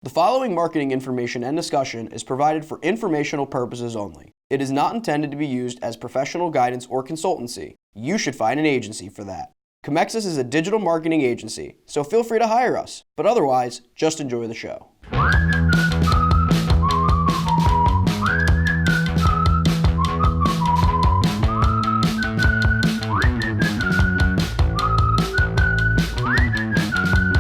The following marketing information and discussion is provided for informational purposes only. It is not intended to be used as professional guidance or consultancy. You should find an agency for that. Comexis is a digital marketing agency, so feel free to hire us. But otherwise, just enjoy the show.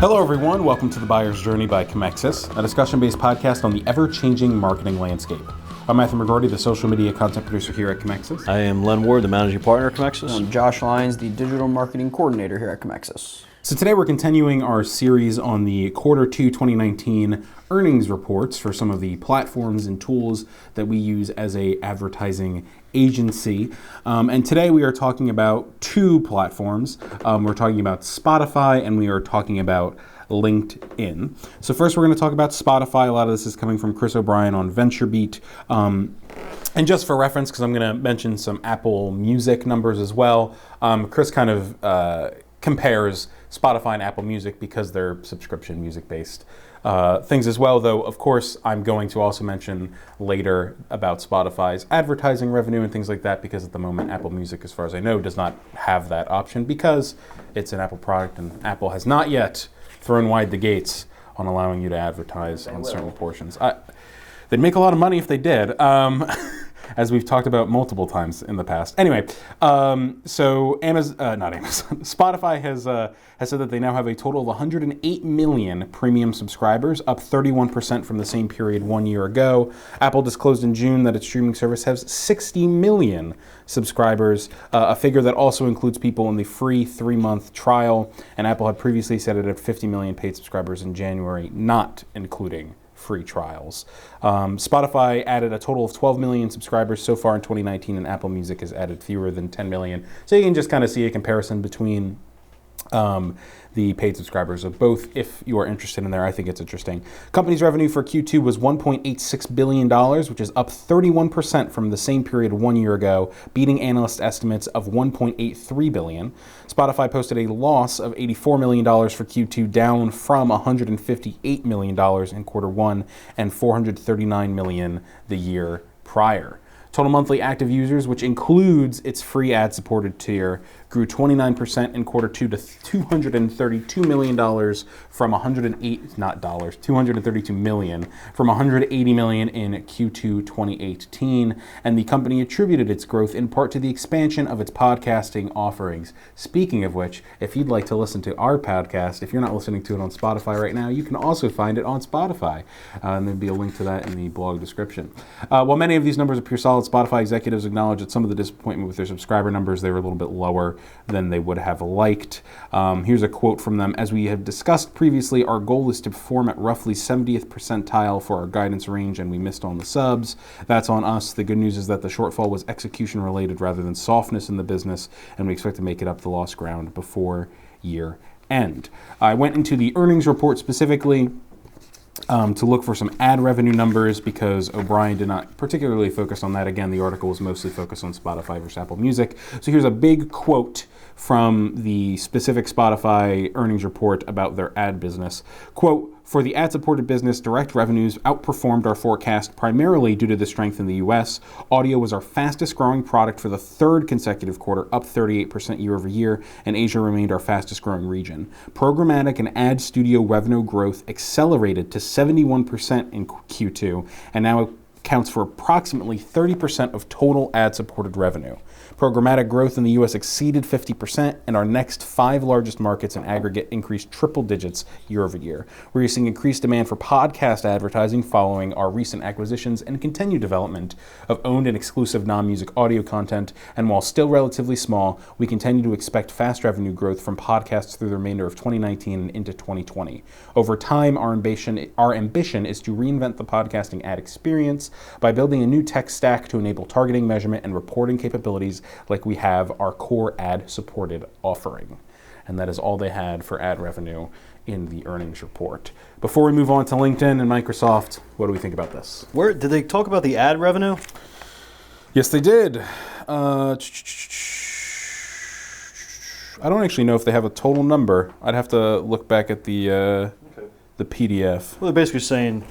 Hello everyone, welcome to The Buyer's Journey by Comexis, a discussion-based podcast on the ever-changing marketing landscape. I'm Matthew McGroarty, the social media content producer here at Comexis. I am Len Ward, the managing partner at Comexis. I'm Josh Lyons, the digital marketing coordinator here at Comexis. So today we're continuing our series on the Quarter 2 2019 earnings reports for some of the platforms and tools that we use as a advertising agency. And today we are talking about two platforms. We're talking about Spotify and we are talking about LinkedIn. So first we're going to talk about Spotify. A lot of this is coming from Chris O'Brien on VentureBeat. And just for reference, because I'm going to mention some Apple Music numbers as well, Chris kind of compares Spotify and Apple Music because they're subscription music-based things as well, though of course I'm going to also mention later about Spotify's advertising revenue and things like that, because at the moment Apple Music, as far as I know, does not have that option because it's an Apple product and Apple has not yet thrown wide the gates on allowing you to advertise on certain portions. They'd make a lot of money if they did. As we've talked about multiple times in the past. Anyway, so Spotify has said that they now have a total of 108 million premium subscribers, up 31% from the same period 1 year ago. Apple disclosed in June that its streaming service has 60 million subscribers, a figure that also includes people in the free 3-month trial, and Apple had previously said it had 50 million paid subscribers in January, not including free trials. Spotify added a total of 12 million subscribers so far in 2019, and Apple Music has added fewer than 10 million. So you can just kind of see a comparison between the paid subscribers of both if you are interested in there. I think it's interesting. Company's revenue for Q2 was $1.86 billion, which is up 31% from the same period 1 year ago, beating analyst estimates of $1.83 billion. Spotify posted a loss of $84 million for Q2, down from $158 million in quarter one and $439 million the year prior. Total monthly active users, which includes its free ad-supported tier, grew 29% in quarter two to $232 million from $232 million from $180 million in Q2 2018, and the company attributed its growth in part to the expansion of its podcasting offerings. Speaking of which, if you'd like to listen to our podcast, if you're not listening to it on Spotify right now, you can also find it on Spotify, and there'll be a link to that in the blog description. While many of these numbers appear solid, Spotify executives acknowledged that some of the disappointment with their subscriber numbers, they were a little bit lower than they would have liked. Here's a quote from them. As we have discussed previously, our goal is to perform at roughly 70th percentile for our guidance range, and we missed on the subs. That's on us. The good news is that the shortfall was execution related rather than softness in the business, and we expect to make it up the lost ground before year end. I went into the earnings report specifically to look for some ad revenue numbers because O'Brien did not particularly focus on that. Again, the article was mostly focused on Spotify versus Apple Music. So here's a big quote from the specific Spotify earnings report about their ad business. Quote, "For the ad-supported business, direct revenues outperformed our forecast primarily due to the strength in the U.S. Audio was our fastest growing product for the third consecutive quarter, up 38% year over year, and Asia remained our fastest growing region. Programmatic and ad studio revenue growth accelerated to 71% in Q2, and now accounts for approximately 30% of total ad-supported revenue. Programmatic growth in the U.S. exceeded 50%, and our next 5 largest markets in aggregate increased triple digits year over year. We're seeing increased demand for podcast advertising following our recent acquisitions and continued development of owned and exclusive non-music audio content, and while still relatively small, we continue to expect fast revenue growth from podcasts through the remainder of 2019 and into 2020. Over time, our ambition is to reinvent the podcasting ad experience by building a new tech stack to enable targeting, measurement, and reporting capabilities like we have our core ad-supported offering." And that is all they had for ad revenue in the earnings report. Before we move on to LinkedIn and Microsoft, what do we think about this? Where did they talk about the ad revenue? Yes, they did. I don't actually know if they have a total number. I'd have to look back at the the PDF. Well, they're basically saying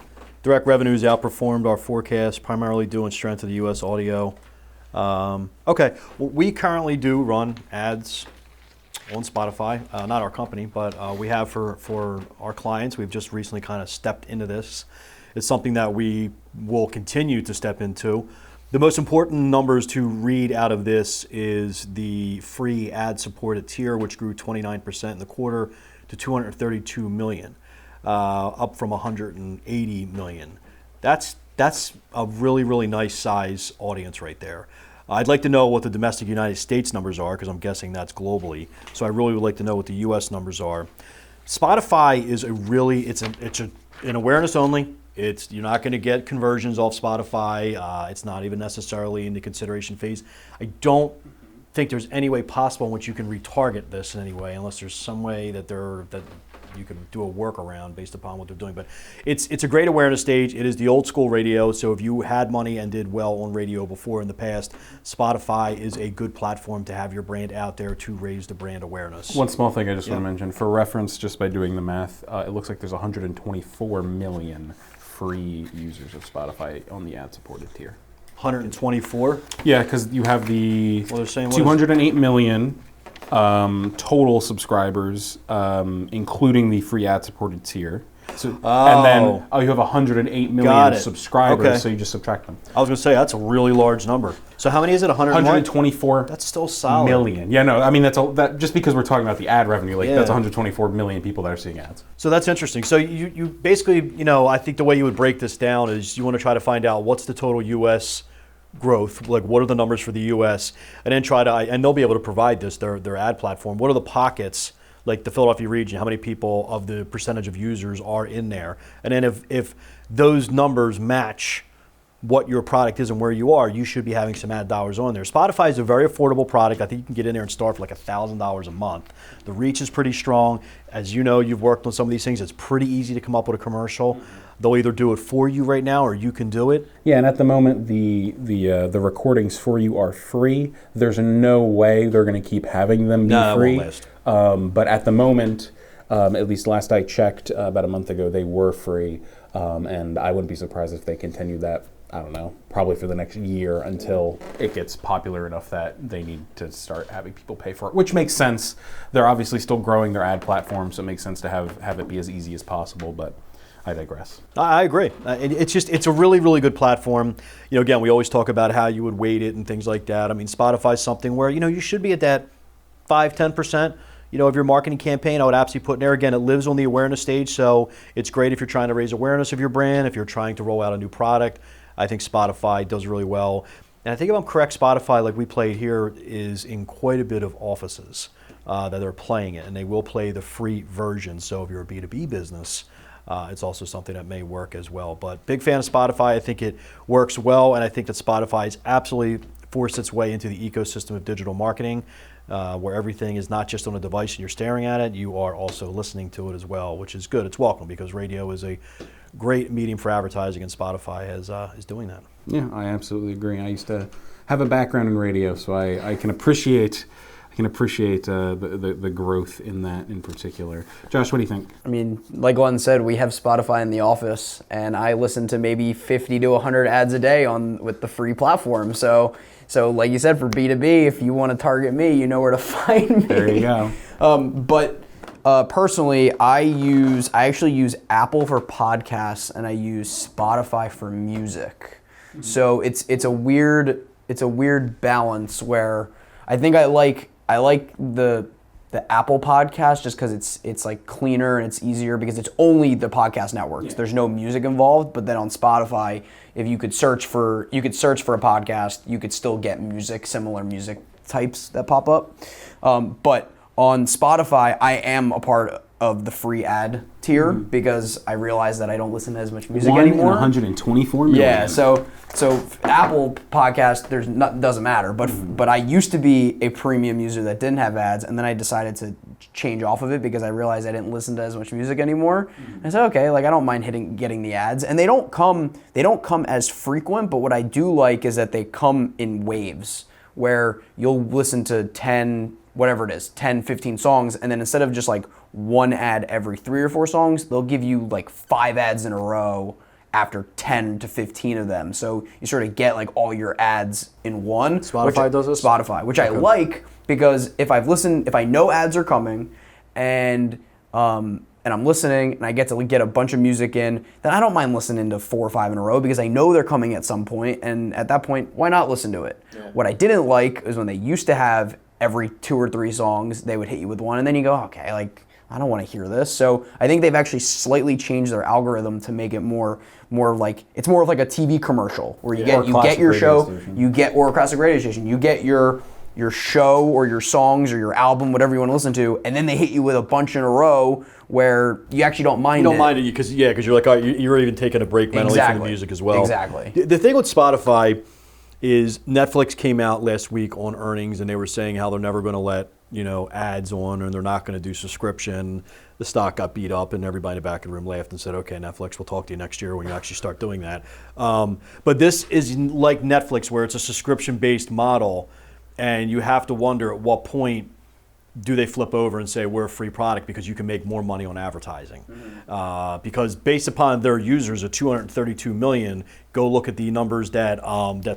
direct revenues outperformed our forecast, primarily due in strength of the U.S. audio. Okay, well, we currently do run ads on Spotify, not our company, but we have for our clients. We've just recently kind of stepped into this. It's something that we will continue to step into. The most important numbers to read out of this is the free ad-supported tier, which grew 29% in the quarter to 232 million, up from 180 million. That's a really, really nice size audience right there. I'd like to know what the domestic United States numbers are, because I'm guessing that's globally. So I really would like to know what the U.S. numbers are. Spotify is it's an awareness only. You're not going to get conversions off Spotify. It's not even necessarily in the consideration phase. I don't think there's any way possible in which you can retarget this in any way, unless there's some way that you can do a workaround based upon what they're doing. But it's a great awareness stage. It is the old school radio. So if you had money and did well on radio before in the past, Spotify is a good platform to have your brand out there to raise the brand awareness. One small thing I just want to mention, for reference, just by doing the math, it looks like there's 124 million free users of Spotify on the ad-supported tier. 124? Yeah, because you have the Well, they're saying 208 million total subscribers, including the free ad-supported tier. So, and then you have 108 million subscribers, Okay. so you just subtract them. I was going to say, that's a really large number. So how many is it, 124 That's still solid. million. Yeah, no, I mean, that just because we're talking about the ad revenue, Yeah. that's 124 million people that are seeing ads. So that's interesting. So you basically, I think the way you would break this down is you want to try to find out what's the total U.S. growth, like what are the numbers for the U.S., and then and they'll be able to provide this, their ad platform. What are the pockets, like the Philadelphia region, how many people of the percentage of users are in there? And then if those numbers match what your product is and where you are, you should be having some ad dollars on there. Spotify is a very affordable product. I think you can get in there and start for like $1,000 a month. The reach is pretty strong. As you know, you've worked on some of these things. It's pretty easy to come up with a commercial. They'll either do it for you right now or you can do it. Yeah, and at the moment, the recordings for you are free. There's no way they're going to keep having them be free. It won't last. But at the moment, at least last I checked about a month ago, they were free. And I wouldn't be surprised if they continue that, I don't know, probably for the next year until it gets popular enough that they need to start having people pay for it, which makes sense. They're obviously still growing their ad platform, so it makes sense to have it be as easy as possible, but I digress. I agree. It's a really, really good platform. Again, we always talk about how you would weight it and things like that. I mean, Spotify's something where, you should be at that 5-10%. Of your marketing campaign, I would absolutely put in there. Again, it lives on the awareness stage, so it's great if you're trying to raise awareness of your brand, if you're trying to roll out a new product. I think Spotify does really well. And I think if I'm correct, Spotify, like we played here, is in quite a bit of offices that are playing it, and they will play the free version. So if you're a B2B business, it's also something that may work as well. But big fan of Spotify. I think it works well, and I think that Spotify has absolutely forced its way into the ecosystem of digital marketing, where everything is not just on a device and you're staring at it, you are also listening to it as well, which is good. It's welcome because radio is a great medium for advertising, and Spotify is doing that. Yeah, I absolutely agree. I used to have a background in radio, so I can appreciate the growth in that in particular. Josh, what do you think? I mean, like Glenn said, we have Spotify in the office, and I listen to maybe 50 to 100 ads a day with the free platform. So like you said, for B2B, if you want to target me, you know where to find me. There you go. Personally, I actually use Apple for podcasts, and I use Spotify for music. So it's a weird balance where I think I like the Apple podcast just because it's like cleaner and it's easier because it's only the podcast networks. Yeah. There's no music involved. But then on Spotify, if you could search for a podcast, you could still get similar music types that pop up. But on Spotify, I am a part of the free ad tier because I realize that I don't listen to as much music anymore. 124 million. Yeah, so Apple podcast doesn't matter, but I used to be a premium user that didn't have ads, and then I decided to change off of it because I realized I didn't listen to as much music anymore. And I said, okay, like I don't mind getting the ads, and they don't come as frequent, but what I do like is that they come in waves where you'll listen to 10 whatever it is, 10, 15 songs, and then instead of just like one ad every 3 or 4 songs, they'll give you like 5 ads in a row after 10 to 15 of them. So you sort of get like all your ads in one. Spotify does this? Spotify, which I like because if I know ads are coming and I'm listening and I get to get a bunch of music in, then I don't mind listening to 4 or 5 in a row because I know they're coming at some point, and at that point, why not listen to it? Yeah. What I didn't like is when they used to have every 2 or 3 songs, they would hit you with one, and then you go, okay, like, I don't want to hear this. So I think they've actually slightly changed their algorithm to make it more like, it's more of like a TV commercial where you get your show, or a classic radio station, you get your show or your songs or your album, whatever you want to listen to, and then they hit you with a bunch in a row where you actually don't mind it. You don't mind it because you're like, all right, you're even taking a break mentally from the music as well. Exactly. The thing with Spotify is Netflix came out last week on earnings and they were saying how they're never going to let ads on, and they're not going to do subscription. The stock got beat up, and everybody in the back of the room laughed and said, "Okay, Netflix, we'll talk to you next year when you actually start doing that." But this is like Netflix, where it's a subscription-based model, and you have to wonder at what point do they flip over and say we're a free product because you can make more money on advertising. Mm-hmm. Because based upon their users of 232 million, go look at the numbers that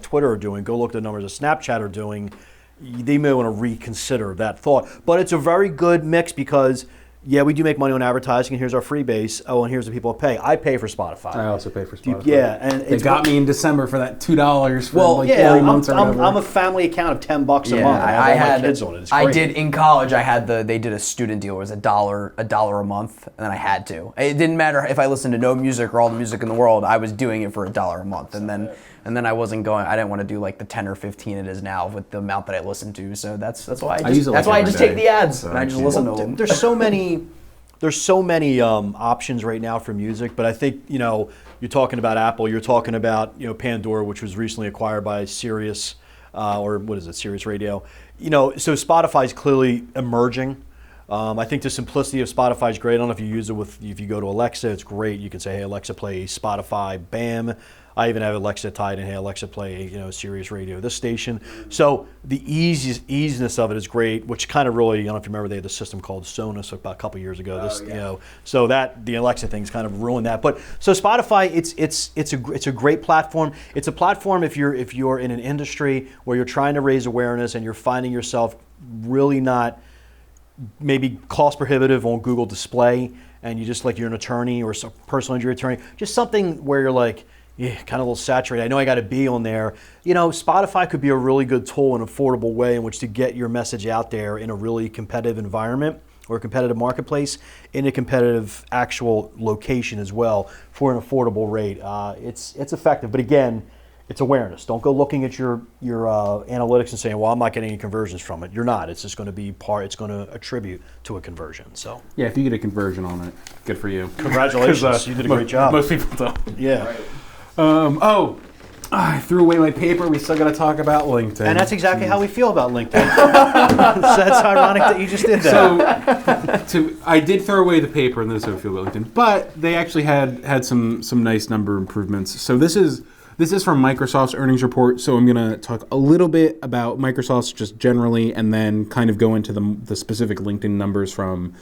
Twitter are doing, go look at the numbers that Snapchat are doing, they may want to reconsider that thought. But it's a very good mix because, yeah, we do make money on advertising, and here's our free base. Oh, and here's the people that pay. I pay for Spotify. I also pay for Spotify. Yeah, and they got me in December for that $2 for 3 months or whatever. I'm a family account of $10 a month. I have all my kids on it. It's great. I did in college. They did a student deal. It was $1 a month, and then I had to. It didn't matter if I listened to no music or all the music in the world. I was doing it for $1 a month, and then I wasn't going. I didn't want to do like the 10 or 15 it is now with the amount that I listened to. So that's why I just take the ads and I just listen to them. There's so many options right now for music, but I think you're talking about Apple, you're talking about Pandora, which was recently acquired by Sirius, or what is it, Sirius Radio. So Spotify is clearly emerging. I think the simplicity of Spotify is great. I don't know if you use it if you go to Alexa, it's great. You can say, hey, Alexa, play Spotify, bam. I even have Alexa tied in, hey, Alexa, play Sirius Radio, this station. So the easiness of it is great, which kind of really, I don't know if you remember, they had this system called Sonos about a couple years ago. So that the Alexa thing's kind of ruined that. But so Spotify, it's a great platform. It's a platform if you're in an industry where you're trying to raise awareness and you're finding yourself really not maybe cost prohibitive on Google Display, and you just like you're an attorney or a personal injury attorney, just something where you're like, yeah, kind of a little saturated. I know I got to be on there. Spotify could be a really good tool and affordable way in which to get your message out there in a really competitive environment or a competitive marketplace in a competitive actual location as well for an affordable rate. It's effective, but again, it's awareness. Don't go looking at your analytics and saying, well, I'm not getting any conversions from it. You're not. It's just going to be it's going to attribute to a conversion. So yeah, if you get a conversion on it, good for you. Congratulations, you did a great job. Most people don't. Yeah. Right. I threw away my paper. We still got to talk about LinkedIn. And that's exactly how we feel about LinkedIn. So that's ironic that you just did that. So I did throw away the paper, and this is how I feel about LinkedIn. But they actually had some nice number improvements. So this is from Microsoft's earnings report. So I'm going to talk a little bit about Microsoft's just generally, and then kind of go into the specific LinkedIn numbers from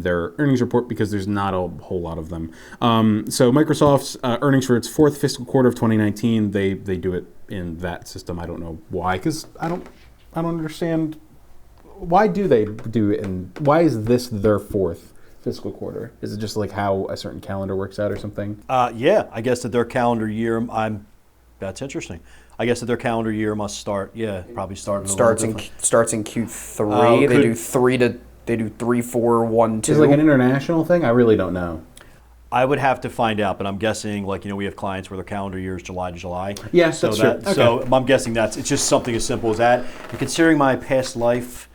their earnings report, because there's not a whole lot of them. So Microsoft's earnings for its 4th fiscal quarter of 2019, they do it in that system. I don't know why, because I don't understand why do they do it, and why is this their 4th fiscal quarter? Is it just like how a certain calendar works out or something? Yeah, I guess that their calendar year. That's interesting. I guess that their calendar year must start. Yeah, probably starts in Q3. They do 3, 4, 1, 2. Is it like an international thing? I really don't know. I would have to find out, but I'm guessing we have clients where their calendar year is July to July. Yes, that's true. Okay. So I'm guessing it's just something as simple as that. And considering my past life,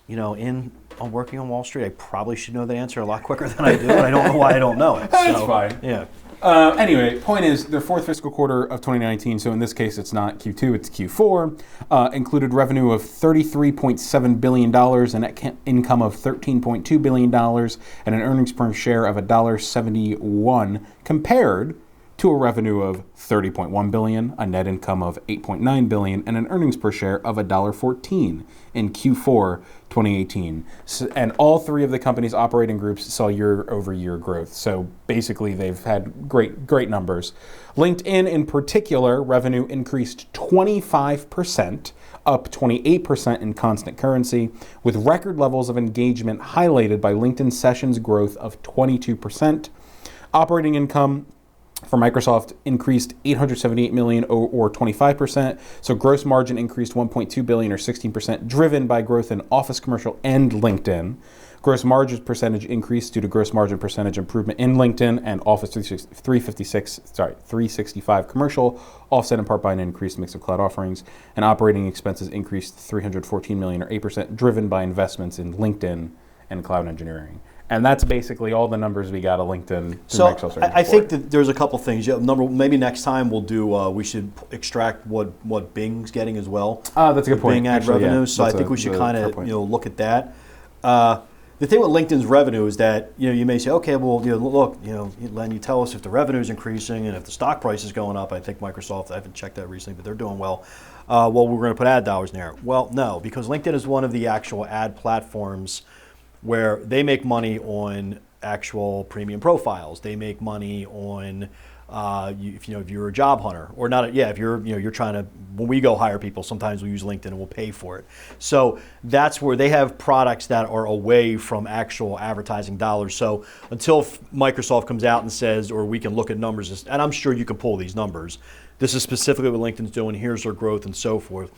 on working on Wall Street, I probably should know the answer a lot quicker than I do, and I don't know why I don't know it. That's fine. Yeah. Anyway, point is, their 4th fiscal quarter of 2019, so in this case it's not Q2, it's Q4, included revenue of $33.7 billion, a net income of $13.2 billion, and an earnings per share of $1.71, compared to a revenue of $30.1 billion, a net income of $8.9 billion, and an earnings per share of $1.14 in Q4 2018. And all three of the company's operating groups saw year-over-year growth. So basically, they've had great numbers. LinkedIn, in particular, revenue increased 25%, up 28% in constant currency, with record levels of engagement highlighted by LinkedIn sessions growth of 22%. Operating income for Microsoft increased $878 million or 25%. So gross margin increased $1.2 billion or 16%, driven by growth in Office Commercial and LinkedIn. Gross margin percentage increased due to gross margin percentage improvement in LinkedIn and Office 365 Commercial, offset in part by an increased mix of cloud offerings. And operating expenses increased $314 million or 8%, driven by investments in LinkedIn and cloud engineering. And that's basically all the numbers we got at LinkedIn. So I think that there's a couple things. Maybe next time we'll do. We should extract what Bing's getting as well. That's a good point. Bing ad revenue. So I think we should kind of look at that. The thing with LinkedIn's revenue is that you may say, okay, well look, Len, you tell us if the revenue is increasing and if the stock price is going up. I think Microsoft. I haven't checked that recently, but they're doing well. Well, we're going to put ad dollars in there. Well, no, because LinkedIn is one of the actual ad platforms where they make money on actual premium profiles. They make money on if you're a job hunter or not. If you're trying to. When we go hire people, sometimes we use LinkedIn and we'll pay for it. So that's where they have products that are away from actual advertising dollars. So until Microsoft comes out and says, or we can look at numbers, and I'm sure you can pull these numbers. This is specifically what LinkedIn's doing. Here's their growth and so forth.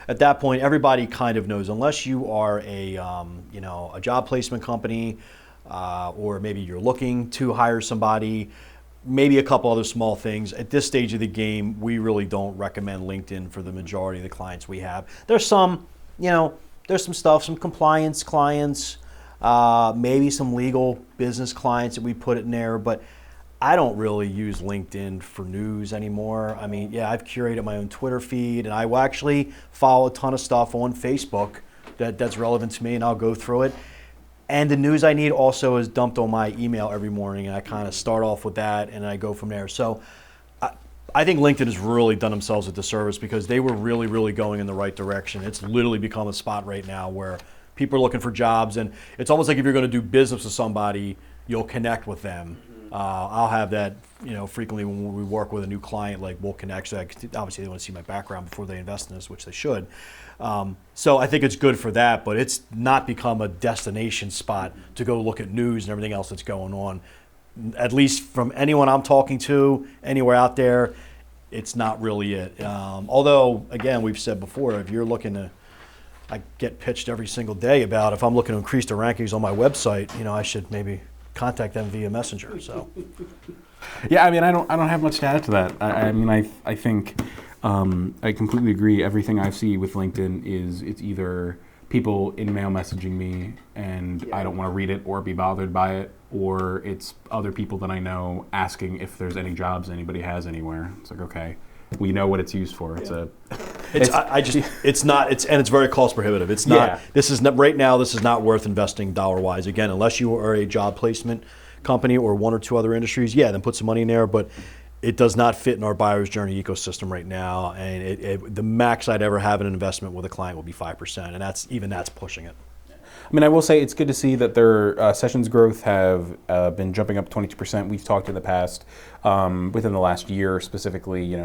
At that point, everybody kind of knows, unless you are a job placement company, or maybe you're looking to hire somebody, maybe a couple other small things. At this stage of the game, we really don't recommend LinkedIn for the majority of the clients we have. There's some stuff, some compliance clients, maybe some legal business clients that we put in there, but I don't really use LinkedIn for news anymore. I mean, I've curated my own Twitter feed, and I will actually follow a ton of stuff on Facebook that's relevant to me, and I'll go through it. And the news I need also is dumped on my email every morning, and I kind of start off with that, and I go from there. So I think LinkedIn has really done themselves a disservice because they were really, really going in the right direction. It's literally become a spot right now where people are looking for jobs, and it's almost like if you're going to do business with somebody, you'll connect with them. I'll have that, frequently when we work with a new client, like we'll connect. So obviously they want to see my background before they invest in this, which they should. So I think it's good for that, but it's not become a destination spot to go look at news and everything else that's going on. At least from anyone I'm talking to, anywhere out there, it's not really it. Although, again, we've said before, if you're looking to, I get pitched every single day about if I'm looking to increase the rankings on my website, I should maybe contact them via Messenger. So, yeah, I mean, I don't have much to add to that. I think I completely agree. Everything I see with LinkedIn is it's either people in mail messaging me and I don't want to read it or be bothered by it, or it's other people that I know asking if there's any jobs anybody has anywhere. It's like, okay, we know what it's used for. It's very cost prohibitive. It's not. Yeah. This is not right now. This is not worth investing dollar wise. Again, unless you are a job placement company or one or two other industries, then put some money in there. But it does not fit in our buyer's journey ecosystem right now. And the max I'd ever have in an investment with a client will be 5%, and that's pushing it. I mean, I will say it's good to see that their sessions growth have been jumping up 22%. We've talked in the past, within the last year specifically,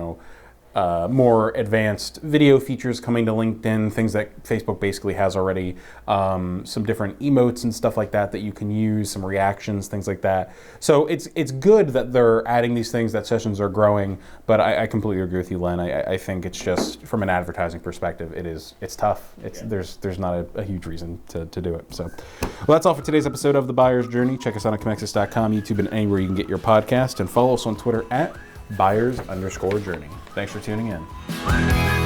more advanced video features coming to LinkedIn, things that Facebook basically has already, some different emotes and stuff like that you can use, some reactions, things like that. So it's good that they're adding these things, that sessions are growing, but I completely agree with you, Len. I think it's just, from an advertising perspective, it's tough. There's not a huge reason to do it. So, well, that's all for today's episode of The Buyer's Journey. Check us out on Comexis.com, YouTube, and anywhere you can get your podcast, and follow us on Twitter at @buyers_journey. Thanks for tuning in.